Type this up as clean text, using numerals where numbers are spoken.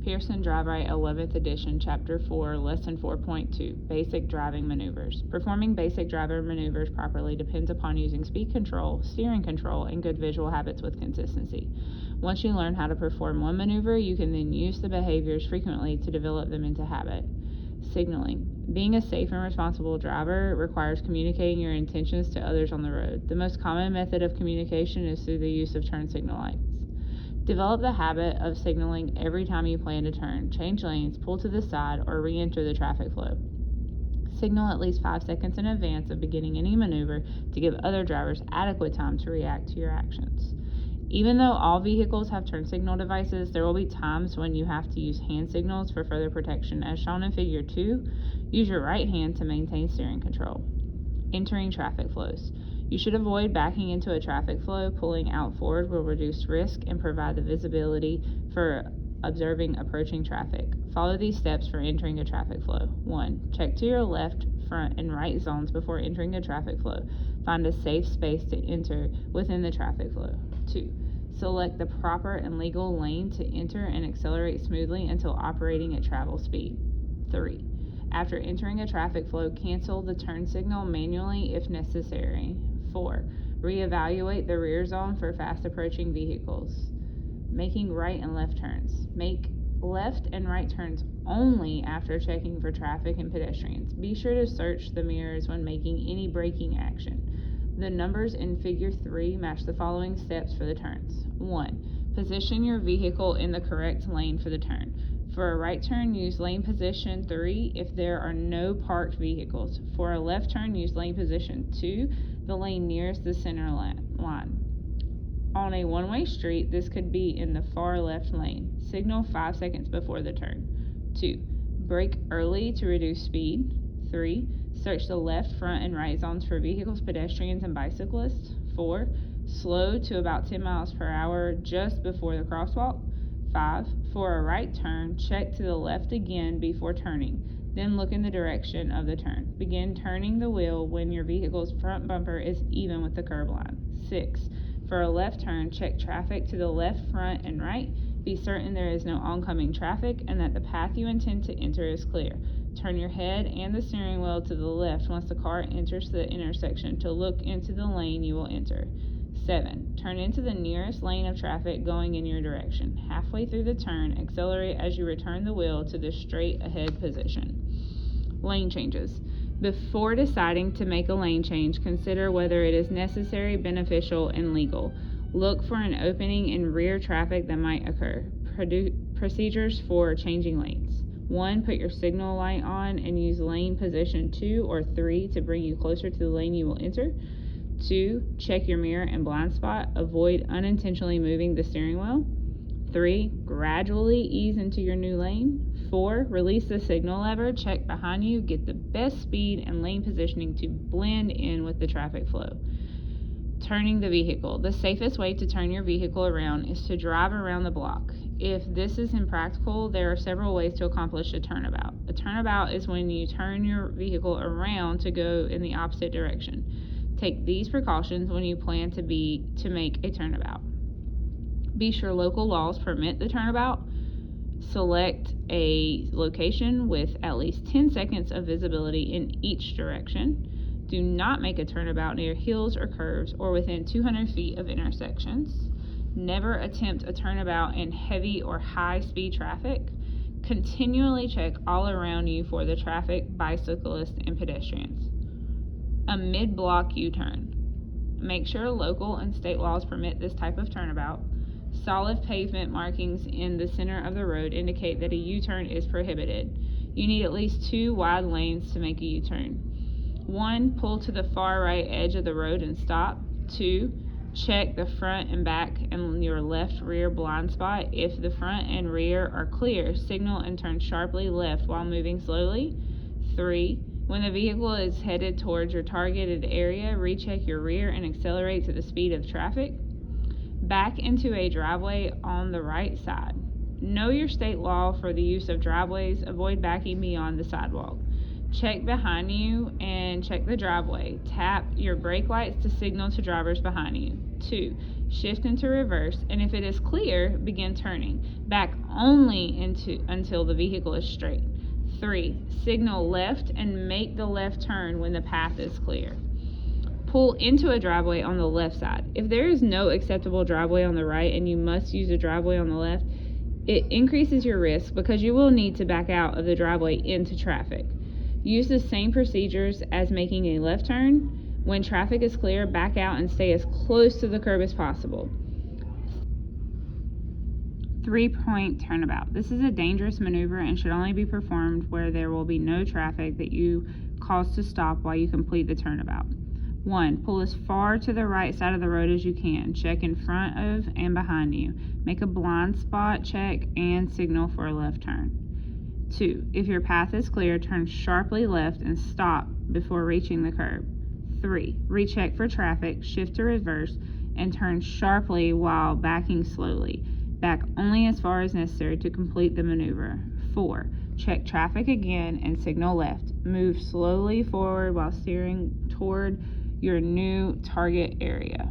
Pearson DriveRight 11th edition, Chapter 4, Lesson 4.2, Basic Driving Maneuvers. Performing basic driver maneuvers properly depends upon using speed control, steering control, and good visual habits with consistency. Once you learn how to perform one maneuver, you can then use the behaviors frequently to develop them into habit. Signaling. Being a safe and responsible driver requires communicating your intentions to others on the road. The most common method of communication is through the use of turn signal lights. Develop the habit of signaling every time you plan to turn, change lanes, pull to the side, or re-enter the traffic flow. Signal at least 5 seconds in advance of beginning any maneuver to give other drivers adequate time to react to your actions. Even though all vehicles have turn signal devices, there will be times when you have to use hand signals for further protection. As shown in Figure 2, use your right hand to maintain steering control. Entering traffic flows. You should avoid backing into a traffic flow. Pulling out forward will reduce risk and provide the visibility for observing approaching traffic. Follow these steps for entering a traffic flow. 1. Check to your left, front, and right zones before entering a traffic flow. Find a safe space to enter within the traffic flow. 2. Select the proper and legal lane to enter and accelerate smoothly until operating at travel speed. 3. After entering a traffic flow, cancel the turn signal manually if necessary. 4. Reevaluate the rear zone for fast approaching vehicles. Making right and left turns. Make left and right turns only after checking for traffic and pedestrians. Be sure to search the mirrors when making any braking action. The numbers in Figure 3 match the following steps for the turns. 1. Position your vehicle in the correct lane for the turn. For a right turn, use lane position 3 if there are no parked vehicles. For a left turn, use lane position 2, the lane nearest the center line. On a one-way street, this could be in the far left lane. Signal 5 seconds before the turn. 2. Brake early to reduce speed. 3. Search the left, front, and right zones for vehicles, pedestrians, and bicyclists. 4. Slow to about 10 miles per hour just before the crosswalk. 5. For a right turn, check to the left again before turning. Then look in the direction of the turn. Begin turning the wheel when your vehicle's front bumper is even with the curb line. 6. For a left turn, check traffic to the left, front, and right. Be certain there is no oncoming traffic and that the path you intend to enter is clear. Turn your head and the steering wheel to the left once the car enters the intersection to look into the lane you will enter. 7. Turn into the nearest lane of traffic going in your direction. Halfway through the turn, accelerate as you return the wheel to the straight ahead position. Lane changes. Before deciding to make a lane change, consider whether it is necessary, beneficial, and legal. Look for an opening in rear traffic that might occur. Procedures for changing lanes. 1. Put your signal light on and use lane position 2 or 3 to bring you closer to the lane you will enter. 2. Check your mirror and blind spot. Avoid unintentionally moving the steering wheel. 3. Gradually ease into your new lane. 4. Release the signal lever. Check behind you. Get the best speed and lane positioning to blend in with the traffic flow. Turning the vehicle. The safest way to turn your vehicle around is to drive around the block. If this is impractical, there are several ways to accomplish a turnabout. A turnabout is when you turn your vehicle around to go in the opposite direction. Take these precautions when you plan to make a turnabout. Be sure local laws permit the turnabout. Select a location with at least 10 seconds of visibility in each direction. Do not make a turnabout near hills or curves or within 200 feet of intersections. Never attempt a turnabout in heavy or high-speed traffic. Continually check all around you for the traffic, bicyclists, and pedestrians. A mid-block U-turn. Make sure local and state laws permit this type of turnabout. Solid pavement markings in the center of the road indicate that a U-turn is prohibited. You need at least 2 wide lanes to make a U-turn. 1. Pull to the far right edge of the road and stop. 2. Check the front and back and your left rear blind spot. If the front and rear are clear, signal and turn sharply left while moving slowly. 3. When the vehicle is headed towards your targeted area, recheck your rear and accelerate to the speed of traffic. Back into a driveway on the right side. Know your state law for the use of driveways. Avoid backing beyond the sidewalk. Check behind you and check the driveway. Tap your brake lights to signal to drivers behind you. 2. Shift into reverse, and if it is clear, begin turning. Back only until the vehicle is straight. 3. Signal left and make the left turn when the path is clear. Pull into a driveway on the left side. If there is no acceptable driveway on the right and you must use a driveway on the left, it increases your risk because you will need to back out of the driveway into traffic. Use the same procedures as making a left turn. When traffic is clear, back out and stay as close to the curb as possible. 3-point turnabout. This is a dangerous maneuver and should only be performed where there will be no traffic that you cause to stop while you complete the turnabout. 1. Pull as far to the right side of the road as you can. Check in front of and behind you. Make a blind spot check and signal for a left turn. 2. If your path is clear, turn sharply left and stop before reaching the curb. 3. Recheck for traffic, shift to reverse, and turn sharply while backing slowly. Back only as far as necessary to complete the maneuver. 4. Check traffic again and signal left. Move slowly forward while steering toward your new target area.